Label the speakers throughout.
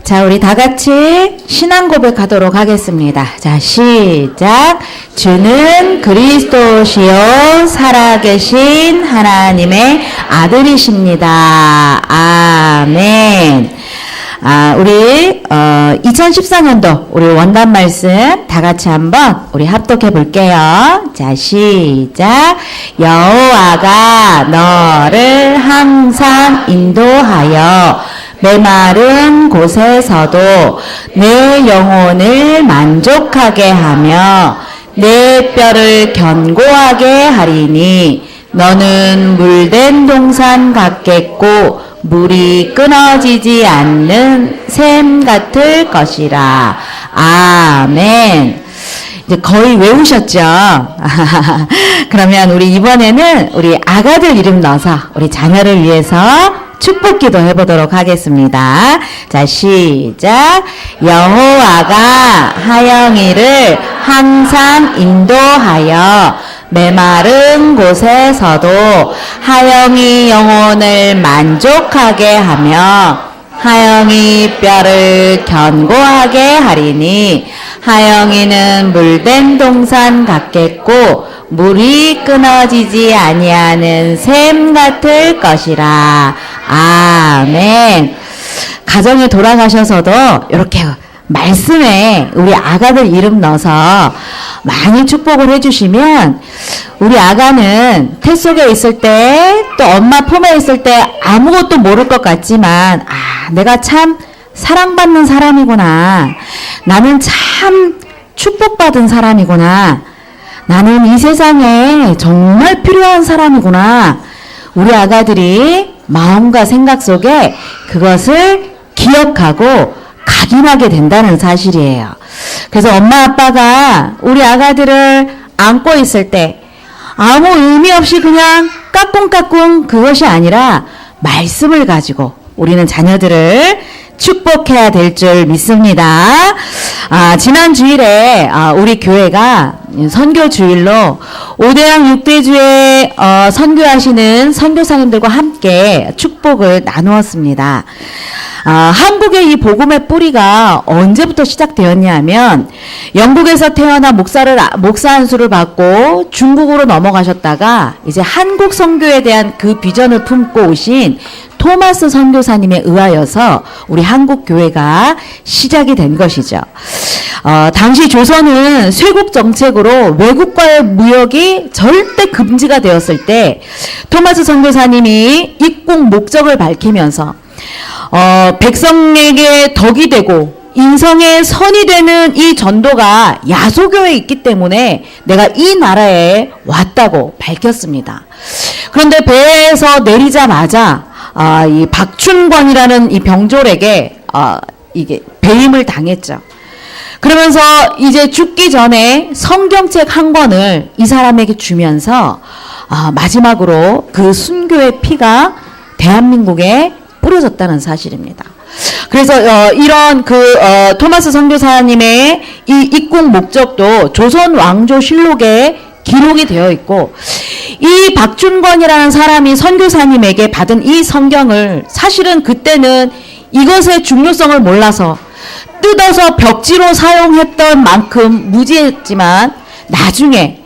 Speaker 1: 자, 우리 다 같이 신앙 고백하도록 하겠습니다. 자, 시작. 주는 그리스도시요 살아계신 하나님의 아들이십니다. 아멘. 우리 2014년도 우리 원단 말씀 다 같이 한번 우리 합독해 볼게요. 자, 시작. 여호와가 너를 항상 인도하여 메마른 곳에서도 내 영혼을 만족하게 하며 내 뼈를 견고하게 하리니 너는 물된 동산 같겠고 물이 끊어지지 않는 샘 같을 것이라. 아멘. 이제 거의 외우셨죠? 그러면 우리 이번에는 우리 아가들 이름 넣어서 우리 자녀를 위해서 축복 기도 해보도록 하겠습니다. 자, 시작. 여호와가 하영이를 항상 인도하여 메마른 곳에서도 하영이 영혼을 만족하게 하며 하영이 뼈를 견고하게 하리니 하영이는 물된 동산 같겠고 물이 끊어지지 아니하는 샘 같을 것이라. 아멘. 가정에 돌아가셔서도 이렇게 말씀에 우리 아가들 이름 넣어서 많이 축복을 해주시면 우리 아가는 태 속에 있을 때 또 엄마 품에 있을 때 아무것도 모를 것 같지만 내가 참 사랑받는 사람이구나. 나는 참 축복받은 사람이구나. 나는 이 세상에 정말 필요한 사람이구나. 우리 아가들이 마음과 생각 속에 그것을 기억하고 각인하게 된다는 사실이에요. 그래서 엄마 아빠가 우리 아가들을 안고 있을 때 아무 의미 없이 그냥 까꿍까꿍 그것이 아니라 말씀을 가지고 우리는 자녀들을 축복해야 될 줄 믿습니다. 지난 주일에 우리 교회가 선교 주일로 5대양 6대주에 선교하시는 선교사님들과 함께 축복을 나누었습니다. 한국의 이 복음의 뿌리가 언제부터 시작되었냐 하면 영국에서 태어나 목사 안수를 받고 중국으로 넘어가셨다가 이제 한국 선교에 대한 그 비전을 품고 오신 토마스 선교사님에 의하여서 우리 한국 교회가 시작이 된 것이죠. 당시 조선은 쇄국 정책으로 외국과의 무역이 절대 금지가 되었을 때 토마스 선교사님이 입국 목적을 밝히면서 백성에게 덕이 되고 인성의 선이 되는 이 전도가 야소교에 있기 때문에 내가 이 나라에 왔다고 밝혔습니다. 그런데 배에서 내리자마자 이 박춘권이라는 이 병졸에게 이게 배임을 당했죠. 그러면서 이제 죽기 전에 성경책 한 권을 이 사람에게 주면서 마지막으로 그 순교의 피가 대한민국에 뿌려졌다는 사실입니다. 그래서 이런 토마스 선교사님의 이 입국 목적도 조선 왕조 실록에 기록이 되어 있고 이 박준권이라는 사람이 선교사님에게 받은 이 성경을 사실은 그때는 이것의 중요성을 몰라서 뜯어서 벽지로 사용했던 만큼 무지했지만 나중에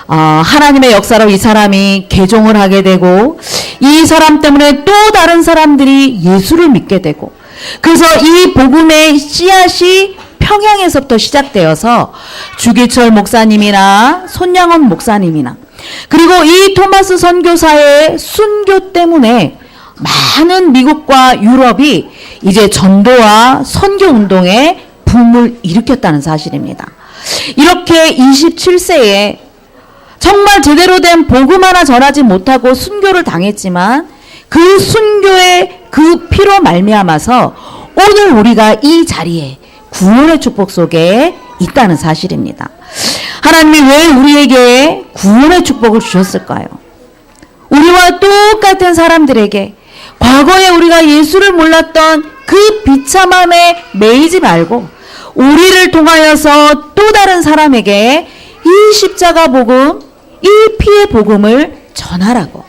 Speaker 1: 하나님의 역사로 이 사람이 개종을 하게 되고 이 사람 때문에 또 다른 사람들이 예수를 믿게 되고 그래서 이 복음의 씨앗이 평양에서부터 시작되어서 주기철 목사님이나 손양원 목사님이나 그리고 이 토마스 선교사의 순교 때문에 많은 미국과 유럽이 이제 전도와 선교 운동에 붐을 일으켰다는 사실입니다. 이렇게 27세에 정말 제대로 된 복음 하나 전하지 못하고 순교를 당했지만 그 순교의 그 피로 말미암아서 오늘 우리가 이 자리에 구원의 축복 속에 있다는 사실입니다. 하나님이 왜 우리에게 구원의 축복을 주셨을까요? 우리와 똑같은 사람들에게 과거에 우리가 예수를 몰랐던 그 비참함에 매이지 말고 우리를 통하여서 또 다른 사람에게 이 십자가 복음, 이 피의 복음을 전하라고.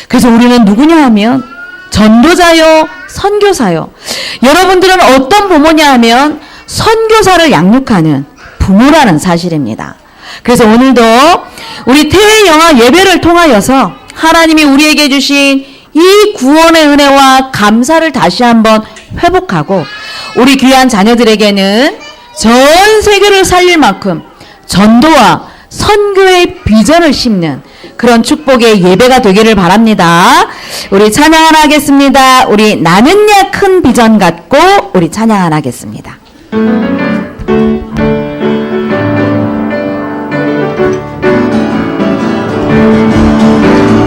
Speaker 1: 그래서 우리는 누구냐 하면 전도자요, 선교사요. 여러분들은 어떤 부모냐 하면 선교사를 양육하는 부모라는 사실입니다. 그래서 오늘도 우리 태영아 예배를 통하여서 하나님이 우리에게 주신 이 구원의 은혜와 감사를 다시 한번 회복하고 우리 귀한 자녀들에게는 전 세계를 살릴 만큼 전도와 선교의 비전을 심는 그런 축복의 예배가 되기를 바랍니다. 우리 찬양 하나 하겠습니다. 우리 나는야 큰 비전 갖고 우리 찬양 하나 하겠습니다.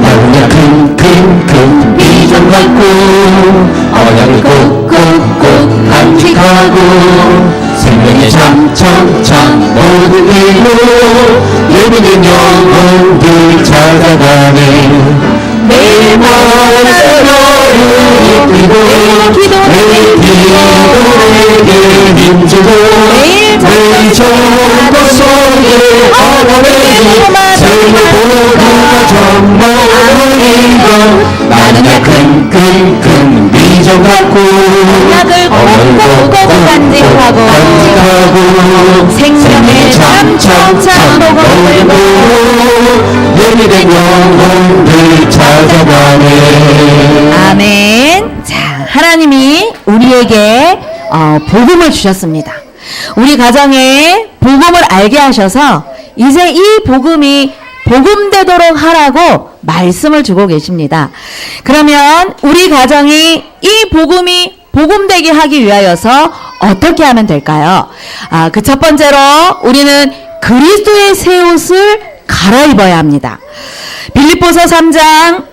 Speaker 2: 나는야 큰 비전 갖고 언약을 꼭꼭꼭 간직하고 생명의 참 모든 일로 예비된 영혼들 찾아가네. 내 마음으로 매일 기도에게 힘주고 매일 정거 속에 어머니 생각보다 정말 어린것 나는야 큰 비전 갖고
Speaker 1: 언약을 꼭꼭 간직하고 생명의 참 복음을
Speaker 2: 들고 예비된 영혼들 찾아가네.
Speaker 1: 아멘. 자, 하나님이 우리에게 복음을 주셨습니다. 우리 가정에 복음을 알게 하셔서 이제 이 복음이 복음되도록 하라고 말씀을 주고 계십니다. 그러면 우리 가정이 이 복음이 복음되게 하기 위하여서 어떻게 하면 될까요? 그 첫 번째로 우리는 그리스도의 새 옷을 갈아입어야 합니다. 빌립보서 3장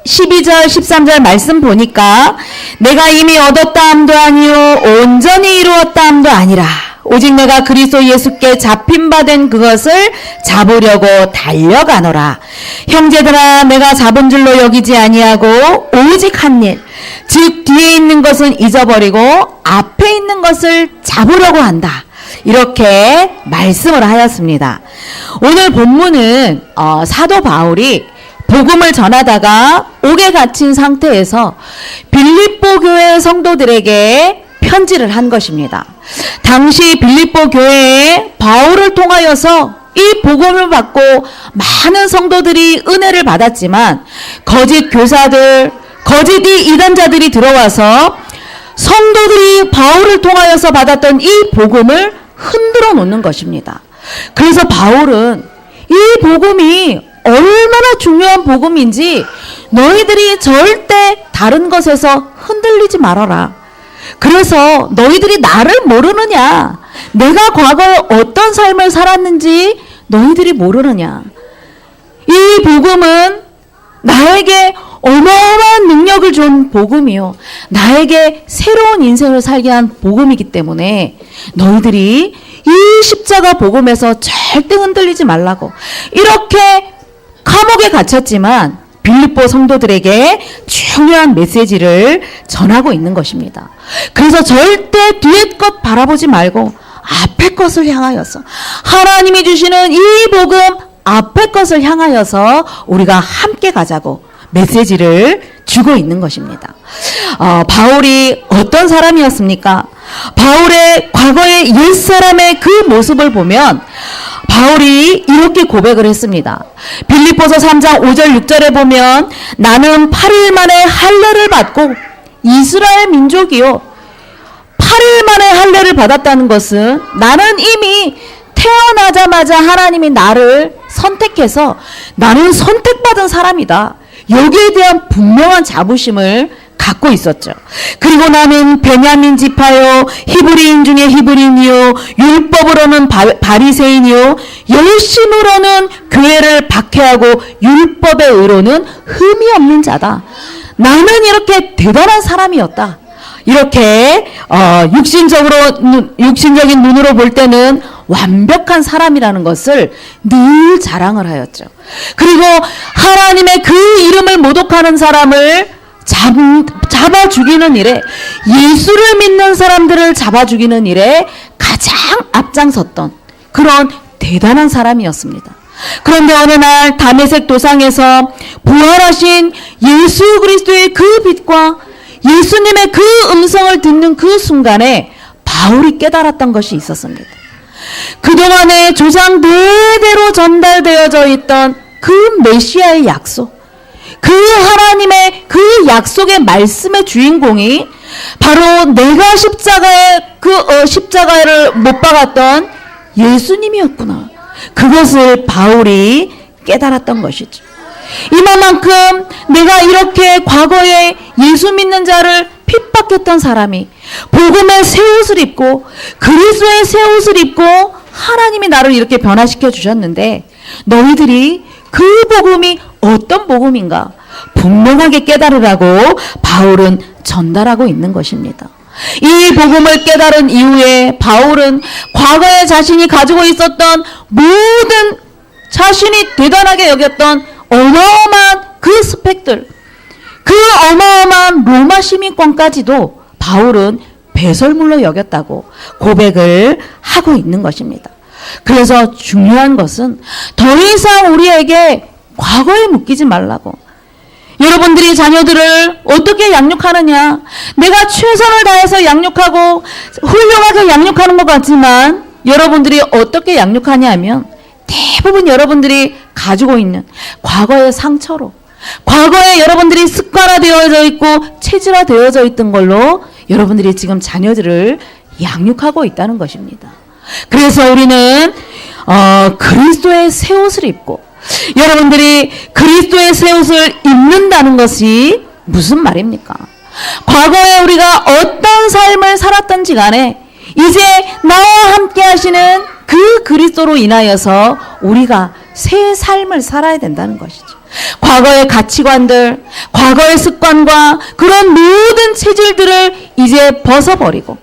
Speaker 1: 12절 13절 말씀 보니까 내가 이미 얻었다 함도 아니요 온전히 이루었다 함도 아니라 오직 내가 그리스도 예수께 잡힌 바 된 그것을 잡으려고 달려가노라. 형제들아 내가 잡은 줄로 여기지 아니하고 오직 한 일 즉 뒤에 있는 것은 잊어버리고 앞에 있는 것을 잡으려고 한다. 이렇게 말씀을 하였습니다. 오늘 본문은 사도 바울이 복음을 전하다가 옥에 갇힌 상태에서 빌립보 교회 성도들에게 편지를 한 것입니다. 당시 빌립보 교회에 바울을 통하여서 이 복음을 받고 많은 성도들이 은혜를 받았지만 거짓 교사들, 거짓 이단자들이 들어와서 성도들이 바울을 통하여서 받았던 이 복음을 흔들어 놓는 것입니다. 그래서 바울은 이 복음이 얼마나 중요한 복음인지 너희들이 절대 다른 것에서 흔들리지 말아라. 그래서 너희들이 나를 모르느냐? 내가 과거에 어떤 삶을 살았는지 너희들이 모르느냐? 이 복음은 나에게 어마어마한 능력을 준 복음이요. 나에게 새로운 인생을 살게 한 복음이기 때문에 너희들이 이 십자가 복음에서 절대 흔들리지 말라고 이렇게 감옥에 갇혔지만 빌립보 성도들에게 중요한 메시지를 전하고 있는 것입니다. 그래서 절대 뒤에 것 바라보지 말고 앞에 것을 향하여서 하나님이 주시는 이 복음 앞에 것을 향하여서 우리가 함께 가자고 메시지를 주고 있는 것입니다. 바울이 어떤 사람이었습니까? 바울의 과거의 옛사람의 그 모습을 보면 바울이 이렇게 고백을 했습니다. 빌립보서 3장 5절 6절에 보면 나는 8일 만에 할례를 받고 이스라엘 민족이요 8일 만에 할례를 받았다는 것은 나는 이미 태어나자마자 하나님이 나를 선택해서 나는 선택받은 사람이다. 여기에 대한 분명한 자부심을 갖고 있었죠. 그리고 나는 베냐민 지파요 히브리인 중에 히브리인이요 율법으로는 바리새인이요 열심으로는 교회를 박해하고 율법의 의로는 흠이 없는 자다. 나는 이렇게 대단한 사람이었다. 이렇게 육신적인 눈으로 볼 때는 완벽한 사람이라는 것을 늘 자랑을 하였죠. 그리고 하나님의 그 이름을 모독하는 사람을 잡아 죽이는 일에 예수를 믿는 사람들을 잡아 죽이는 일에 가장 앞장섰던 그런 대단한 사람이었습니다. 그런데 어느 날 다메섹 도상에서 부활하신 예수 그리스도의 그 빛과 예수님의 그 음성을 말씀을 듣는 그 순간에 바울이 깨달았던 것이 있었습니다. 그동안에 조상 대대로 전달되어져 있던 그 메시아의 약속, 그 하나님의 그 약속의 말씀의 주인공이 바로 내가 십자가를 못 박았던 예수님이었구나. 그것을 바울이 깨달았던 것이죠. 이만큼 내가 이렇게 과거에 예수 믿는 자를 핍박했던 사람이 복음의 새 옷을 입고 그리스도의 새 옷을 입고 하나님이 나를 이렇게 변화시켜 주셨는데 너희들이 그 복음이 어떤 복음인가 분명하게 깨달으라고 바울은 전달하고 있는 것입니다. 이 복음을 깨달은 이후에 바울은 과거에 자신이 가지고 있었던 모든 자신이 대단하게 여겼던 어마어마한 그 스펙들, 그 어마어마한 로마 시민권까지도 바울은 배설물로 여겼다고 고백을 하고 있는 것입니다. 그래서 중요한 것은 더 이상 우리에게 과거에 묶이지 말라고. 여러분들이 자녀들을 어떻게 양육하느냐? 내가 최선을 다해서 양육하고 훌륭하게 양육하는 것 같지만 여러분들이 어떻게 양육하냐 하면 대부분 여러분들이 가지고 있는 과거의 상처로, 과거에 여러분들이 습관화되어져 있고 체질화되어져 있던 걸로 여러분들이 지금 자녀들을 양육하고 있다는 것입니다. 그래서 우리는 그리스도의 새 옷을 입고, 여러분들이 그리스도의 새 옷을 입는다는 것이 무슨 말입니까? 과거에 우리가 어떤 삶을 살았던지 간에 이제 나와 함께 하시는 그 그리스도로 인하여서 우리가 새 삶을 살아야 된다는 것이죠. 과거의 가치관들, 과거의 습관과 그런 모든 체질들을 이제 벗어버리고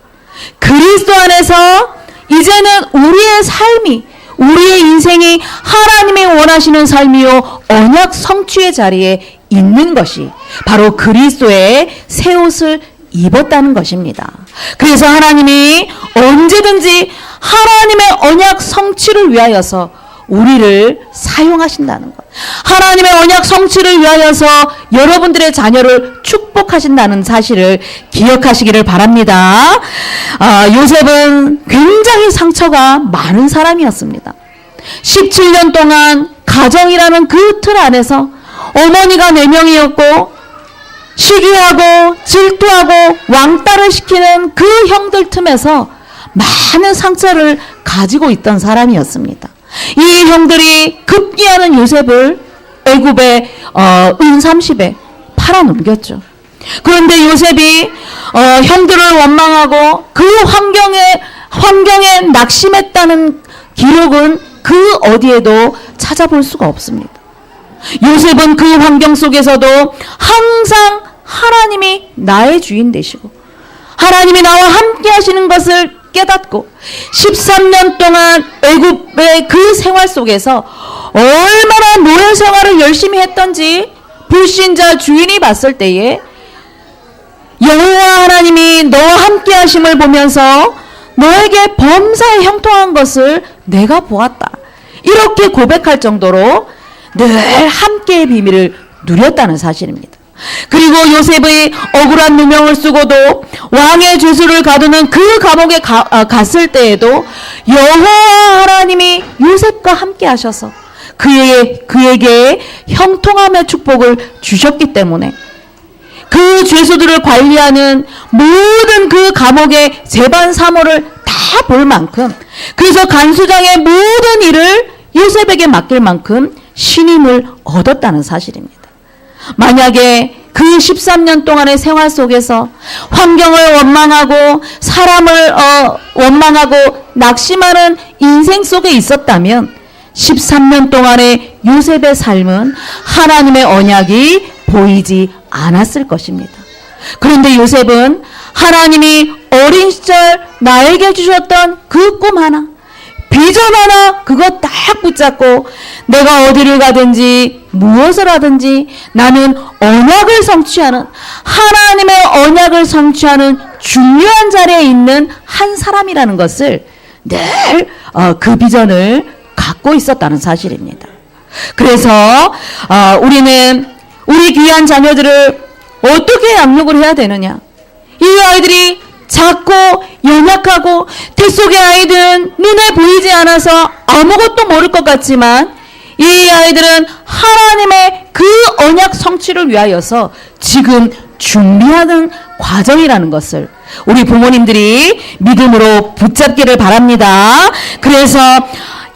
Speaker 1: 그리스도 안에서 이제는 우리의 삶이, 우리의 인생이 하나님이 원하시는 삶이요 언약 성취의 자리에 있는 것이 바로 그리스도의 새 옷을 입었다는 것입니다. 그래서 하나님이 언제든지 하나님의 언약 성취를 위하여서 우리를 사용하신다는 것, 하나님의 언약 성취를 위하여서 여러분들의 자녀를 축복하신다는 사실을 기억하시기를 바랍니다. 요셉은 굉장히 상처가 많은 사람이었습니다. 17년 동안 가정이라는 그 틀 안에서 어머니가 4명이었고 시기하고 질투하고 왕따를 시키는 그 형들 틈에서 많은 상처를 가지고 있던 사람이었습니다. 이 형들이 급기야는 요셉을 애굽의 은 30에 팔아넘겼죠. 그런데 요셉이 형들을 원망하고 그 환경에 낙심했다는 기록은 그 어디에도 찾아볼 수가 없습니다. 요셉은 그 환경 속에서도 항상 하나님이 나의 주인 되시고 하나님이 나와 함께 하시는 것을 깨닫고 13년 동안 애굽의 그 생활 속에서 얼마나 노예 생활을 열심히 했던지 불신자 주인이 봤을 때에 여호와 하나님이 너와 함께 하심을 보면서 너에게 범사에 형통한 것을 내가 보았다. 이렇게 고백할 정도로 늘 함께의 비밀을 누렸다는 사실입니다. 그리고 요셉의 억울한 누명을 쓰고도 왕의 죄수를 가두는 그 감옥에 갔을 때에도 여호와 하나님이 요셉과 함께 하셔서 그에게 형통함의 축복을 주셨기 때문에 그 죄수들을 관리하는 모든 그 감옥의 재반 사모를 다 볼 만큼, 그래서 간수장의 모든 일을 요셉에게 맡길 만큼 신임을 얻었다는 사실입니다. 만약에 그 13년 동안의 생활 속에서 환경을 원망하고 사람을 원망하고 낙심하는 인생 속에 있었다면 13년 동안의 요셉의 삶은 하나님의 언약이 보이지 않았을 것입니다. 그런데 요셉은 하나님이 어린 시절 나에게 주셨던 그 꿈 하나, 비전 하나, 그거 딱 붙잡고 내가 어디를 가든지 무엇을 하든지 나는 언약을 성취하는, 하나님의 언약을 성취하는 중요한 자리에 있는 한 사람이라는 것을 늘 그 비전을 갖고 있었다는 사실입니다. 그래서 우리는 우리 귀한 자녀들을 어떻게 양육을 해야 되느냐? 이 아이들이 작고 연약하고 태 속의 아이들은 눈에 보이지 않아서 아무것도 모를 것 같지만 이 아이들은 하나님의 그 언약 성취를 위하여서 지금 준비하는 과정이라는 것을 우리 부모님들이 믿음으로 붙잡기를 바랍니다. 그래서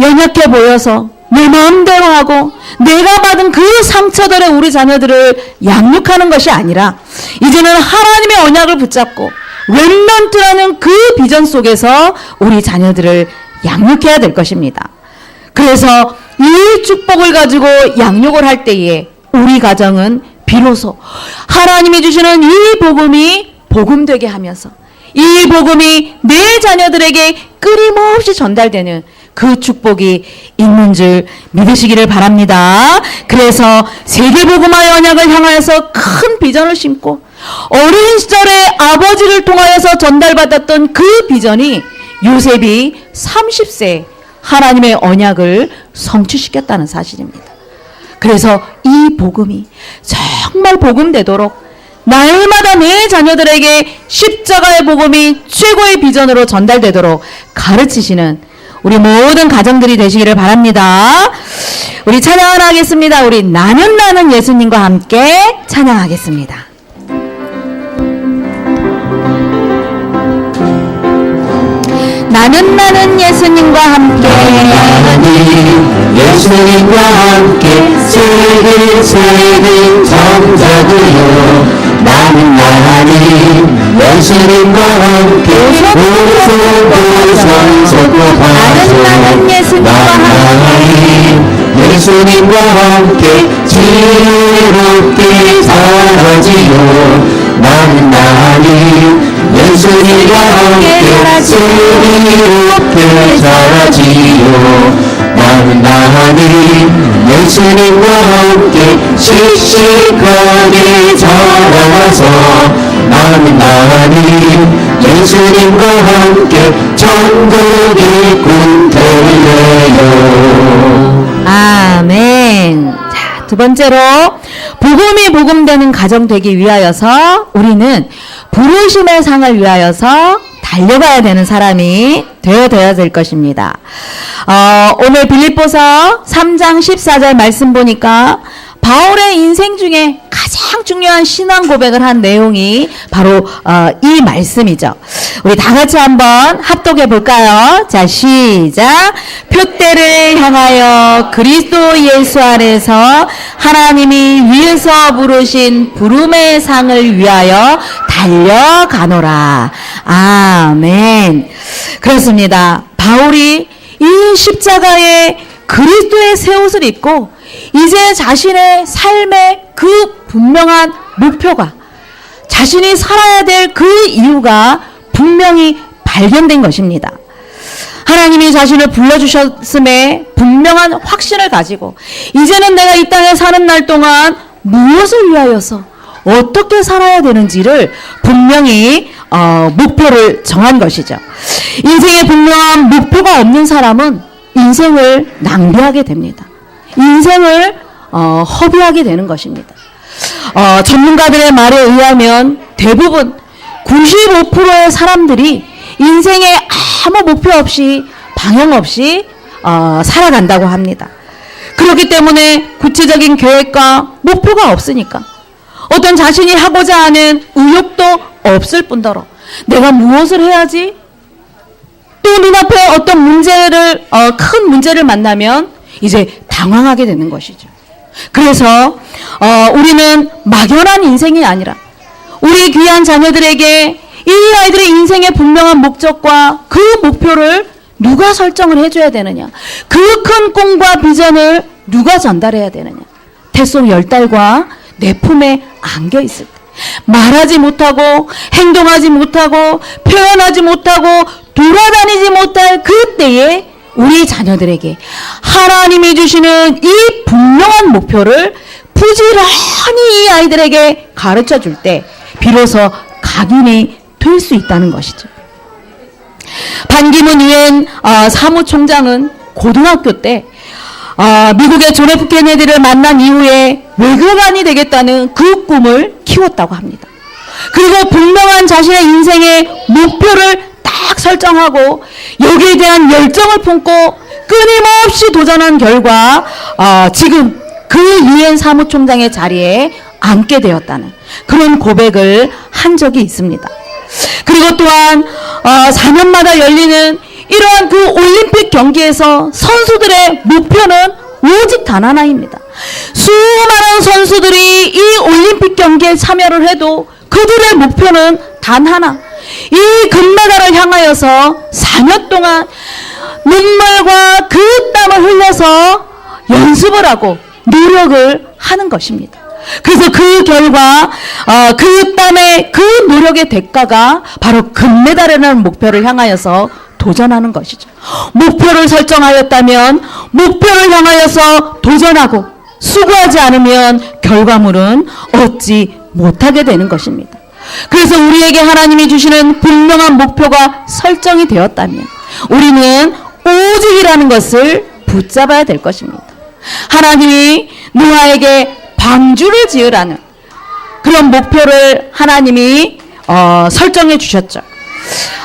Speaker 1: 연약해 보여서 내 마음대로 하고 내가 받은 그 상처들의 우리 자녀들을 양육하는 것이 아니라 이제는 하나님의 언약을 붙잡고 렘넌트라는 그 비전 속에서 우리 자녀들을 양육해야 될 것입니다. 그래서 이 축복을 가지고 양육을 할 때에 우리 가정은 비로소 하나님이 주시는 이 복음이 복음되게 하면서 이 복음이 내 자녀들에게 끊임없이 전달되는 그 축복이 있는 줄 믿으시기를 바랍니다. 그래서 세계복음화의 언약을 향하여서 큰 비전을 심고 어린 시절에 아버지를 통하여서 전달받았던 그 비전이 요셉이 30세에 하나님의 언약을 성취시켰다는 사실입니다. 그래서 이 복음이 정말 복음되도록 날마다 내 자녀들에게 십자가의 복음이 최고의 비전으로 전달되도록 가르치시는 우리 모든 가정들이 되시기를 바랍니다. 우리 찬양을 하겠습니다. 우리 나는 예수님과 함께 찬양하겠습니다. 나는 예수님과 함께
Speaker 2: 예수님과 함께 세금 정자고요. 나는 예수님과 함께 오소도선서고
Speaker 1: 나는
Speaker 2: 예수님과 함께 지혜롭게 살아지요. 나는 예수님과 함께 지혜롭게 살아지요. 나는 예수님과 함께 씩씩하게 자라서 나는 예수님과 함께 천국의 꿈 되네요.
Speaker 1: 아멘. 자, 두 번째로 복음이 복음되는 가정 되기 위하여서 우리는 부르심의 상을 위하여서 달려가야 되는 사람이 되어야 될 것입니다. 오늘 빌립보서 3장 14절 말씀 보니까 바울의 인생 중에 가장 중요한 신앙 고백을 한 내용이 바로 이 말씀이죠. 우리 다 같이 한번 합독해 볼까요? 자, 시작. 표대를 향하여 그리스도 예수 안에서 하나님이 위에서 부르신 부름의 상을 위하여 달려가노라. 아멘. 그렇습니다. 바울이 이 십자가에 그리스도의 새 옷을 입고 이제 자신의 삶의 그 분명한 목표가 자신이 살아야 될 그 이유가 분명히 발견된 것입니다. 하나님이 자신을 불러주셨음에 분명한 확신을 가지고 이제는 내가 이 땅에 사는 날 동안 무엇을 위하여서 어떻게 살아야 되는지를 분명히 목표를 정한 것이죠. 인생에 분명한 목표가 없는 사람은 인생을 낭비하게 됩니다. 인생을 허비하게 되는 것입니다. 전문가들의 말에 의하면 대부분 95%의 사람들이 인생에 아무 목표 없이 방향 없이 살아간다고 합니다. 그렇기 때문에 구체적인 계획과 목표가 없으니까 어떤 자신이 하고자 하는 의욕도 없을 뿐더러 내가 무엇을 해야지? 또 눈앞에 어떤 문제를 큰 문제를 만나면 이제 당황하게 되는 것이죠. 그래서 우리는 막연한 인생이 아니라 우리 귀한 자녀들에게 이 아이들의 인생의 분명한 목적과 그 목표를 누가 설정을 해줘야 되느냐, 그 큰 꿈과 비전을 누가 전달해야 되느냐. 태속 10달과 내 품에 안겨 있을 때 말하지 못하고 행동하지 못하고 표현하지 못하고 돌아다니지 못할 그때에 우리 자녀들에게 하나님이 주시는 이 분명한 목표를 부지런히 이 아이들에게 가르쳐 줄 때 비로소 각인이 될 수 있다는 것이죠. 반기문 유엔 사무총장은 고등학교 때 미국의 존 F 케네디를 만난 이후에 외교관이 되겠다는 그 꿈을 키웠다고 합니다. 그리고 분명한 자신의 인생의 목표를 딱 설정하고 여기에 대한 열정을 품고 끊임없이 도전한 결과 지금 그 유엔 사무총장의 자리에 앉게 되었다는 그런 고백을 한 적이 있습니다. 그리고 또한 4년마다 열리는 이러한 그 올림픽 경기에서 선수들의 목표는 오직 단 하나입니다. 수많은 선수들이 이 올림픽 경기에 참여를 해도 그들의 목표는 단 하나. 이 금메달을 향하여서 4년 동안 눈물과 그 땀을 흘려서 연습을 하고 노력을 하는 것입니다. 그래서 그 결과 그 땀의 그 노력의 대가가 바로 금메달이라는 목표를 향하여서 도전하는 것이죠. 목표를 설정하였다면 목표를 향하여서 도전하고 수고하지 않으면 결과물은 얻지 못하게 되는 것입니다. 그래서 우리에게 하나님이 주시는 분명한 목표가 설정이 되었다면 우리는 오직이라는 것을 붙잡아야 될 것입니다. 하나님이 노아에게 방주를 지으라는 그런 목표를 하나님이 설정해 주셨죠.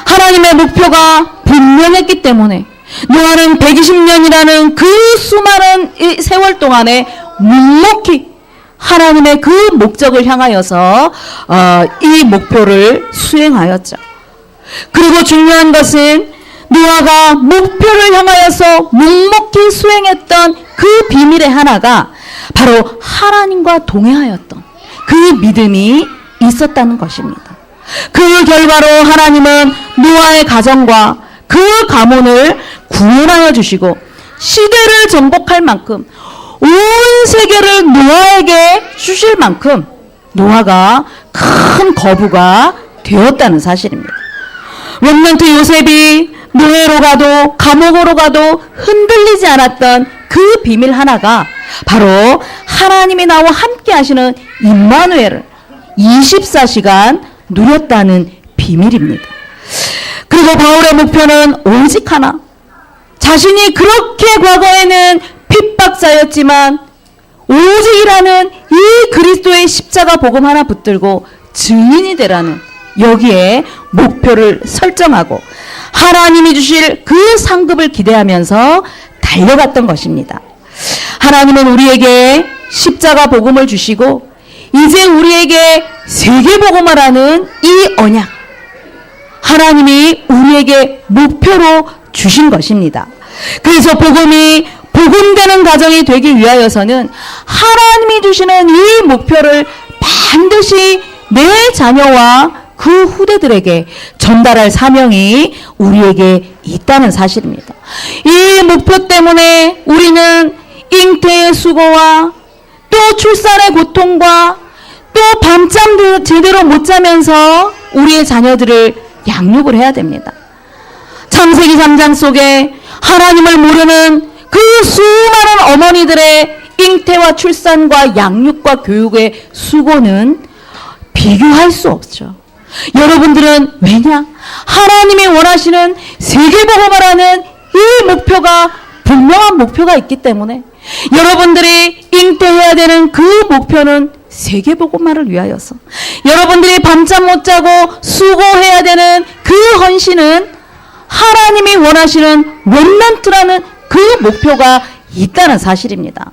Speaker 1: 하나님의 목표가 분명했기 때문에 노아는 120년이라는 그 수많은 세월 동안에 묵묵히 하나님의 그 목적을 향하여서 이 목표를 수행하였죠. 그리고 중요한 것은 노아가 목표를 향하여서 묵묵히 수행했던 그 비밀의 하나가 바로 하나님과 동행하였던 그 믿음이 있었다는 것입니다. 그 결과로 하나님은 노아의 가정과 그 가문을 구원하여 주시고 시대를 정복할 만큼 온 세계를 노아에게 주실 만큼 노아가 큰 거부가 되었다는 사실입니다. 렘넌트 요셉이 노예로 가도 감옥으로 가도 흔들리지 않았던 그 비밀 하나가 바로 하나님이 나와 함께 하시는 임마누엘을 24시간 누렸다는 비밀입니다. 그리고 바울의 목표는 오직 하나. 자신이 그렇게 과거에는 핍박자였지만 오직이라는 이 그리스도의 십자가 복음 하나 붙들고 증인이 되라는 여기에 목표를 설정하고 하나님이 주실 그 상급을 기대하면서 달려갔던 것입니다. 하나님은 우리에게 십자가 복음을 주시고 이제 우리에게 세계복음을 하는 이 언약 하나님이 우리에게 목표로 주신 것입니다. 그래서 복음이 복음되는 가정이 되기 위하여서는 하나님이 주시는 이 목표를 반드시 내 자녀와 그 후대들에게 전달할 사명이 우리에게 있다는 사실입니다. 이 목표 때문에 우리는 잉태의 수고와 또 출산의 고통과 또 밤잠 제대로 못 자면서 우리의 자녀들을 양육을 해야 됩니다. 창세기 3장 속에 하나님을 모르는 그 수많은 어머니들의 잉태와 출산과 양육과 교육의 수고는 비교할 수 없죠. 여러분들은 왜냐? 하나님이 원하시는 세계복음을 하는 이 목표가 분명한 목표가 있기 때문에 여러분들이 잉태해야 되는 그 목표는 세계복음화를 위하여서 여러분들이 밤잠 못 자고 수고해야 되는 그 헌신은 하나님이 원하시는 렘넌트라는 그 목표가 있다는 사실입니다.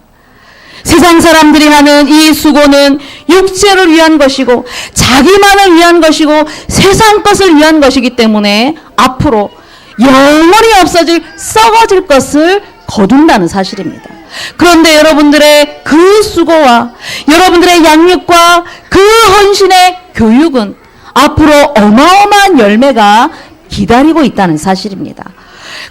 Speaker 1: 세상 사람들이 하는 이 수고는 육체를 위한 것이고 자기만을 위한 것이고 세상 것을 위한 것이기 때문에 앞으로 영원히 없어질 썩어질 것을 거둔다는 사실입니다. 그런데 여러분들의 그 수고와 여러분들의 양육과 그 헌신의 교육은 앞으로 어마어마한 열매가 기다리고 있다는 사실입니다.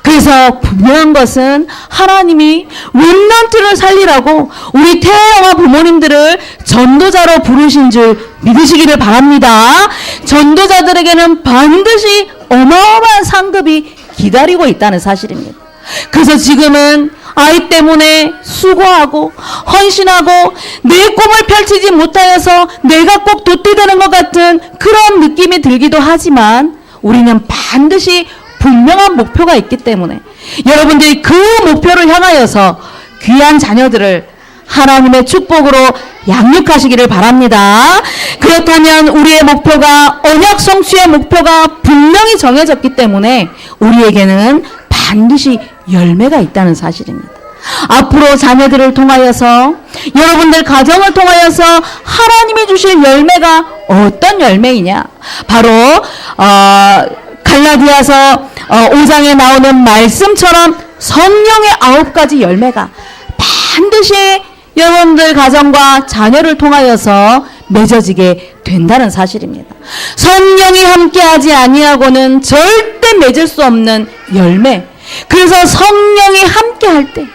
Speaker 1: 그래서 분명한 것은 하나님이 렘넌트를 살리라고 우리 태영아 부모님들을 전도자로 부르신 줄 믿으시기를 바랍니다. 전도자들에게는 반드시 어마어마한 상급이 기다리고 있다는 사실입니다. 그래서 지금은 아이 때문에 수고하고 헌신하고 내 꿈을 펼치지 못하여서 내가 꼭 도태되는 것 같은 그런 느낌이 들기도 하지만 우리는 반드시 분명한 목표가 있기 때문에 여러분들이 그 목표를 향하여서 귀한 자녀들을 하나님의 축복으로 양육하시기를 바랍니다. 그렇다면 우리의 목표가, 언약 성취의 목표가 분명히 정해졌기 때문에 우리에게는 반드시 열매가 있다는 사실입니다. 앞으로 자녀들을 통하여서, 여러분들 가정을 통하여서 하나님이 주실 열매가 어떤 열매이냐? 바로 갈라디아서 5장에 나오는 말씀처럼 성령의 9가지 열매가 반드시 여러분들 가정과 자녀를 통하여서 맺어지게 된다는 사실입니다. 성령이 함께하지 아니하고는 절대 맺을 수 없는 열매. 그래서 성령이 함께할 때,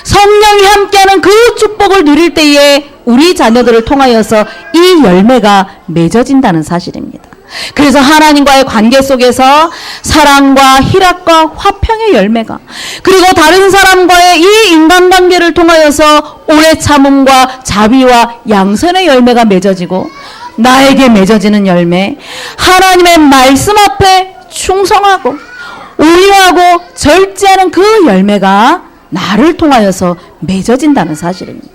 Speaker 1: 성령이 함께하는 그 축복을 누릴 때에 우리 자녀들을 통하여서 이 열매가 맺어진다는 사실입니다. 그래서 하나님과의 관계 속에서 사랑과 희락과 화평의 열매가, 그리고 다른 사람과의 이 인간관계를 통하여서 오래 참음과 자비와 양선의 열매가 맺어지고, 나에게 맺어지는 열매, 하나님의 말씀 앞에 충성하고 온유하고 절제하는 그 열매가 나를 통하여서 맺어진다는 사실입니다.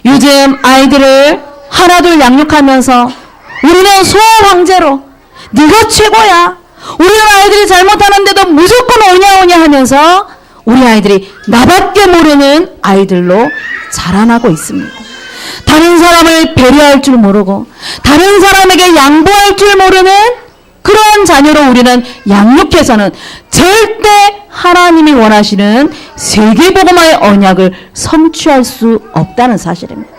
Speaker 1: 요즘 아이들을 하나둘 양육하면서 우리는 소아 황제로 네가 최고야, 우리 아이들이 잘못하는데도 무조건 오냐 하면서 우리 아이들이 나밖에 모르는 아이들로 자라나고 있습니다. 다른 사람을 배려할 줄 모르고 다른 사람에게 양보할 줄 모르는 그런 자녀로 우리는 양육해서는 절대 하나님이 원하시는 세계복음화의 언약을 성취할 수 없다는 사실입니다.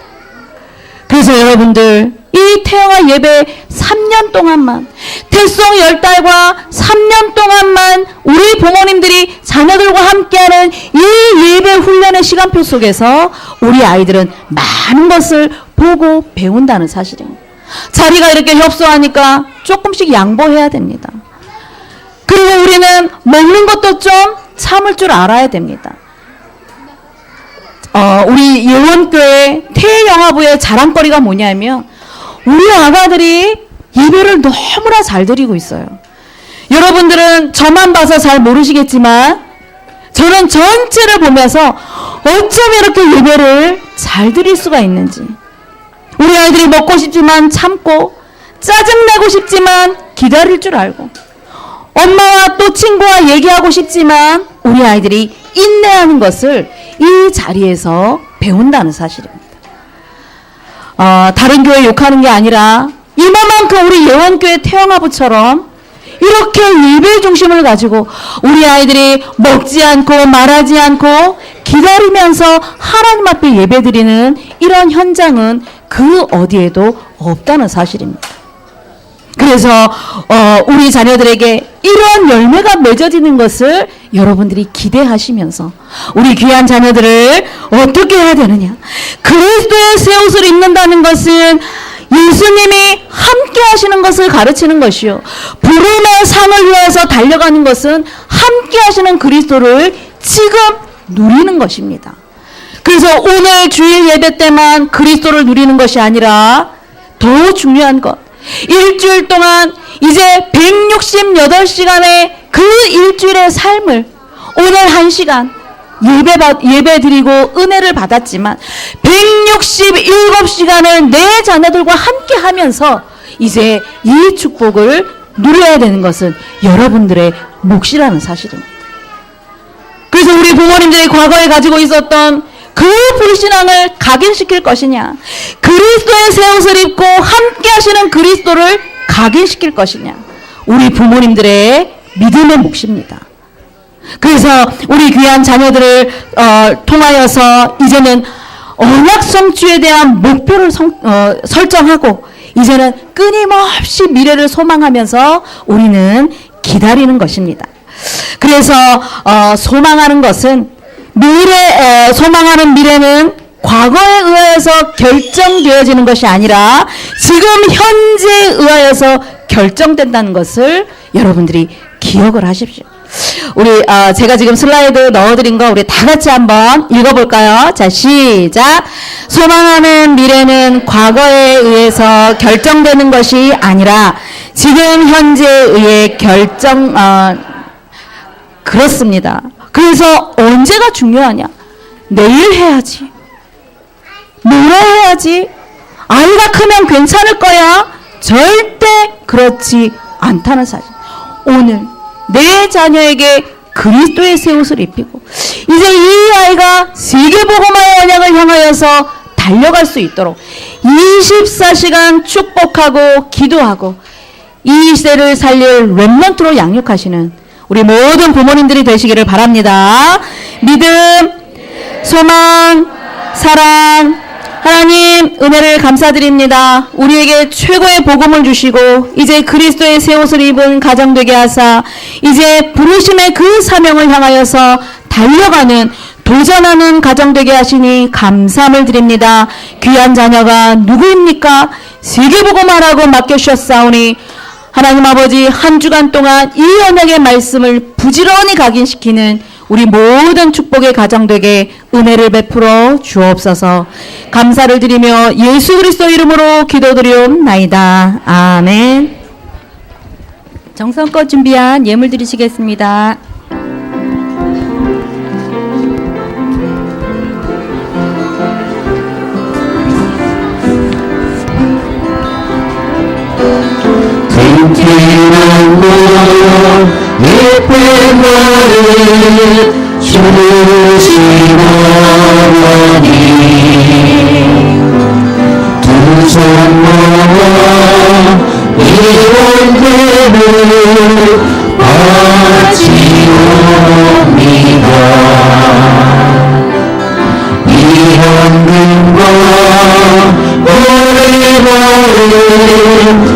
Speaker 1: 그래서 여러분들, 이 태영아 예배 3년 동안만, 태송 10달과 3년 동안만 우리 부모님들이 자녀들과 함께하는 이 예배 훈련의 시간표 속에서 우리 아이들은 많은 것을 보고 배운다는 사실입니다. 자리가 이렇게 협소하니까 조금씩 양보해야 됩니다. 그리고 우리는 먹는 것도 좀 참을 줄 알아야 됩니다. 우리 예원교회 태영아부의 자랑거리가 뭐냐면 우리 아가들이 예배를 너무나 잘 드리고 있어요. 여러분들은 저만 봐서 잘 모르시겠지만 저는 전체를 보면서 어쩜 이렇게 예배를 잘 드릴 수가 있는지, 우리 아이들이 먹고 싶지만 참고, 짜증내고 싶지만 기다릴 줄 알고, 엄마와 또 친구와 얘기하고 싶지만 우리 아이들이 인내하는 것을 이 자리에서 배운다는 사실입니다. 다른 교회 욕하는 게 아니라 이만큼 우리 예원교회 태영아부처럼 이렇게 예배 중심을 가지고 우리 아이들이 먹지 않고 말하지 않고 기다리면서 하나님 앞에 예배드리는 이런 현장은 그 어디에도 없다는 사실입니다. 그래서 우리 자녀들에게 이러한 열매가 맺어지는 것을 여러분들이 기대하시면서 우리 귀한 자녀들을 어떻게 해야 되느냐? 그리스도의 새 옷을 입는다는 것은 예수님이 함께 하시는 것을 가르치는 것이요, 부름의 상을 위해서 달려가는 것은 함께 하시는 그리스도를 지금 누리는 것입니다. 그래서 오늘 주일 예배 때만 그리스도를 누리는 것이 아니라 더 중요한 것, 일주일 동안 이제 168시간의 그 일주일의 삶을 오늘 1시간 예배 드리고 은혜를 받았지만 167시간을 내 자녀들과 함께 하면서 이제 이 축복을 누려야 되는 것은 여러분들의 몫이라는 사실입니다. 그래서 우리 부모님들이 과거에 가지고 있었던 그 불신앙을 각인시킬 것이냐, 그리스도의 새 옷을 입고 함께 하시는 그리스도를 각인시킬 것이냐, 우리 부모님들의 믿음의 몫입니다. 그래서 우리 귀한 자녀들을 통하여서 이제는 언약 성취에 대한 목표를 설정하고 이제는 끊임없이 미래를 소망하면서 우리는 기다리는 것입니다. 그래서 소망하는 것은 소망하는 미래는 과거에 의하여서 결정되어지는 것이 아니라 지금 현재에 의하여서 결정된다는 것을 여러분들이 기억을 하십시오. 우리 제가 지금 슬라이드 넣어드린 거 우리 다 같이 한번 읽어볼까요? 자, 시작. 소망하는 미래는 과거에 의해서 결정되는 것이 아니라 지금 현재에 의해 그렇습니다. 그래서 언제가 중요하냐? 내일 해야지. 뭐라 해야지? 아이가 크면 괜찮을 거야? 절대 그렇지 않다는 사실. 오늘 내 자녀에게 그리스도의 새 옷을 입히고 이제 이 아이가 세계복음화의 언약을 향하여서 달려갈 수 있도록 24시간 축복하고 기도하고 이 시대를 살릴 렘넌트로 양육하시는 우리 모든 부모님들이 되시기를 바랍니다. 믿음, 소망, 사랑, 하나님 은혜를 감사드립니다. 우리에게 최고의 복음을 주시고 이제 그리스도의 새 옷을 입은 가정 되게 하사 이제 부르심의 그 사명을 향하여서 달려가는 도전하는 가정 되게 하시니 감사함을 드립니다. 귀한 자녀가 누구입니까? 세계복음화라고 맡겨주셨사오니 하나님 아버지 한 주간 동안 이 언약의 말씀을 부지런히 각인시키는 우리 모든 축복의 가정 되게 은혜를 베풀어 주옵소서. 감사를 드리며 예수 그리스도 이름으로 기도드리옵나이다. 아멘.
Speaker 3: 정성껏 준비한 예물 드리시겠습니다.
Speaker 2: 튼튼한 너 예쁜 나를 주신 어머니 두 손 모아 이원대를 바치옵니다. 이 헌금과 오래 버린